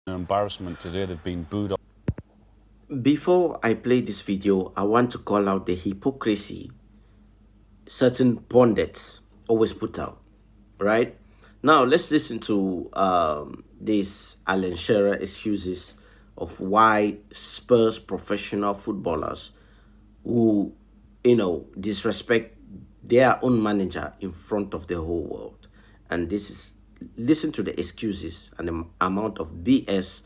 Embarrassment today. They've been booed off. Before I play this video, I want to call out the hypocrisy certain pundits always put out, right? Now, let's listen to this Alan Shearer excuses of why Spurs professional footballers who, disrespect their own manager in front of the whole world. And this is, listen to the excuses and the amount of BS.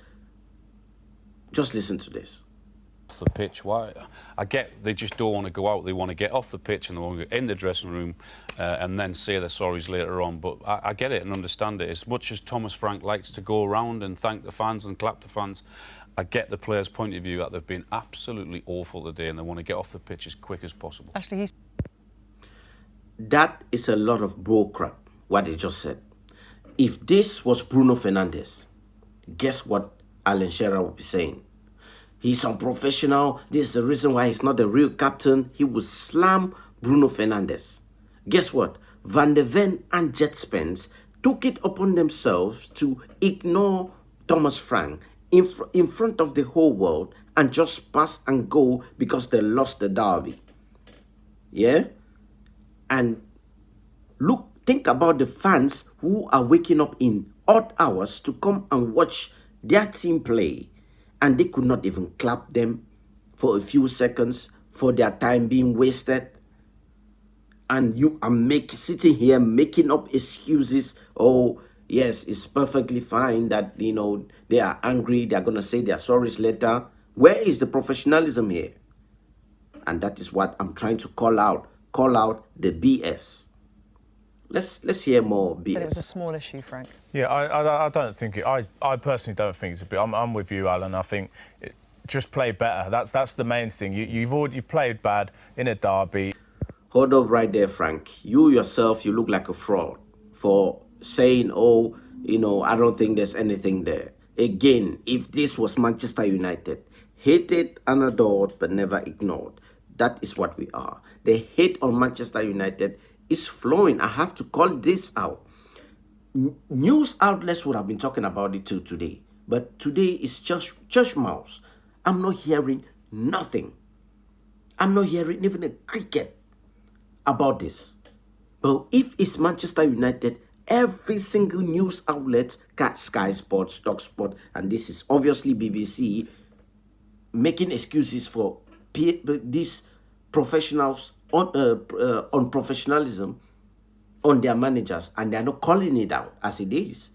Just listen to this. The pitch. Why? I get they just don't want to go out. They want to get off the pitch and they want to get in the dressing room and then say their sorries later on. But I get it and understand it. As much as Thomas Frank likes to go around and thank the fans and clap the fans, I get the players' point of view that they've been absolutely awful today and they want to get off the pitch as quick as possible. Actually, That is a lot of bull crap, what he just said. If this was Bruno Fernandes, guess what Alan Shearer would be saying? He's unprofessional. This is the reason why he's not the real captain. He would slam Bruno Fernandes. Guess what? Van de Ven and Jet Spence took it upon themselves to ignore Thomas Frank in front of the whole world and just pass and go because they lost the derby. Yeah? And look, think about the fans who are waking up in odd hours to come and watch their team play. And they could not even clap them for a few seconds for their time being wasted. And you are sitting here making up excuses. Oh, yes, it's perfectly fine that, they are angry. They're going to say their sorries later. Where is the professionalism here? And that is what I'm trying to call out. Call out the BS. Let's hear more BS. but it was a small issue, Frank. Yeah, I don't think it. I personally don't think it's a bit. I'm with you, Alan. I think just play better. That's the main thing. You've played bad in a derby. Hold up right there, Frank. You yourself, you look like a fraud for saying, oh, I don't think there's anything there. Again, if this was Manchester United, hated and adored but never ignored. That is what we are. The hate on Manchester United is flowing. I have to call this out. News outlets would have been talking about it till today. But today is just church mouse. I'm not hearing nothing. I'm not hearing even a cricket about this. But if it's Manchester United, every single news outlet, Sky Sports, Talk Sport, and this is obviously BBC, making excuses for these professionals on professionalism on their managers, and they're not calling it out as it is.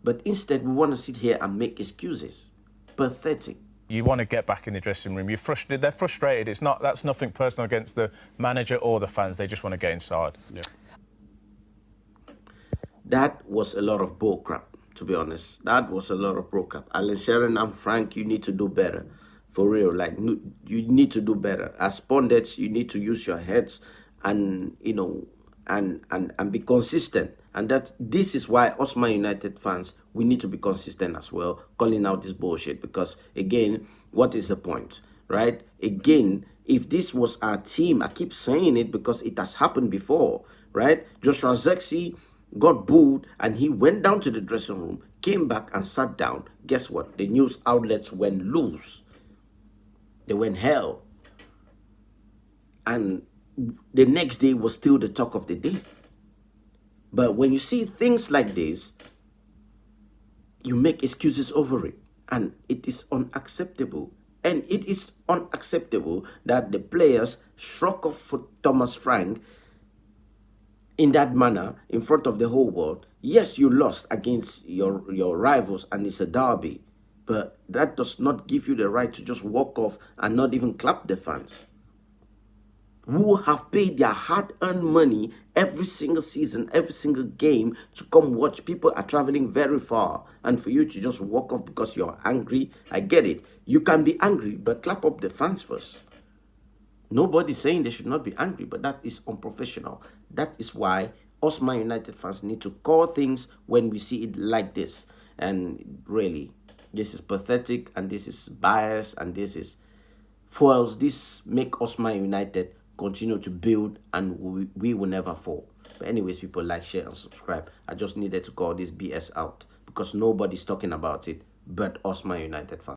But instead, we want to sit here and make excuses. Pathetic. You want to get back in the dressing room. You're frustrated. They're frustrated. That's nothing personal against the manager or the fans. They just want to get inside. Yeah. That was a lot of bull crap, to be honest. That was a lot of bull crap. Alan Shearer and Frank, you need to do better. For real, like, you need to do better. As pundits, you need to use your heads and, and be consistent. And this is why us Man United fans, we need to be consistent as well, calling out this bullshit. Because, again, what is the point, right? Again, if this was our team, I keep saying it because it has happened before, right? Joshua Zexi got booed and he went down to the dressing room, came back and sat down. Guess what? The news outlets went loose. They went hell. And the next day was still the talk of the day. But when you see things like this, you make excuses over it. And it is unacceptable. And it is unacceptable that the players struck off for Thomas Frank in that manner in front of the whole world. Yes, you lost against your rivals and it's a derby. But that does not give you the right to just walk off and not even clap the fans who have paid their hard-earned money every single season, every single game to come watch. People are traveling very far. And for you to just walk off because you're angry, I get it. You can be angry, but clap up the fans first. Nobody's saying they should not be angry, but that is unprofessional. That is why us Man United fans need to call things when we see it like this. And really, this is pathetic, and this is bias, and this is fuels. This make us Man United continue to build, and we will never fall. But anyways, people, like, share, and subscribe. I just needed to call this BS out because nobody's talking about it but us Man United fans.